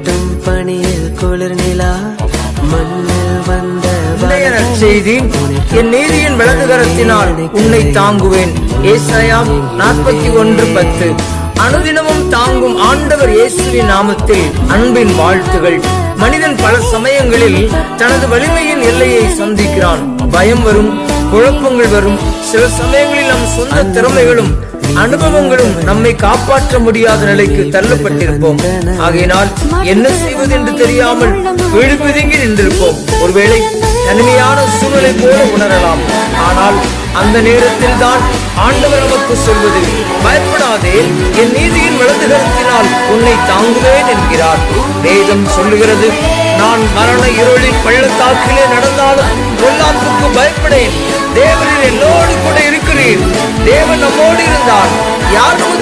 கொட்டும் பணியில் குளிர் நிலா மண்ணில் வந்த செய்தி என் நீதியின் வலதுகரத்தினால் உன்னை தாங்குவேன். ஏசாயா 41:10. அனுதினமும் தாங்கும் ஆண்டவர் இயேசுவின் நாமத்தில் அன்பின் வாழ்த்துகள். மனிதன் பல சமயங்களில் தனது வலிமையின் எல்லையை சந்திக்கிறான். பயம் வரும், குழப்பங்கள் வரும். சில சமயங்களில் நம் சொந்த திறமைகளும் அனுபவங்களும் நம்மை காப்பாற்ற முடியாத நிலைக்கு தள்ளப்பட்டிருப்போம். ஆகையினால் என்ன செய்வது என்று தெரியாமல் விழுபிதுங்கி நின்றிருப்போம். ஒருவேளை தனிமையான சூழ்நிலை போல உணரலாம். ஆனால் அந்த நேரத்தில் தான் ஆண்டவர் நமக்கு சொல்வது, பயப்படாதே, என் நீதியின் வலதுகரத்தினால் உன்னை தாங்குவேன் என்கிறார். வேதம் சொல்லுகிறது, நான் மரண இருளின் பள்ளத்தாக்கிலே நடந்தாலும் பொல்லாப்புக்கு பயப்படேன், தேவனில் என்னோடு கூட இருக்கிறீர். தேவன் நம்மோடு இருந்தார், யாரும்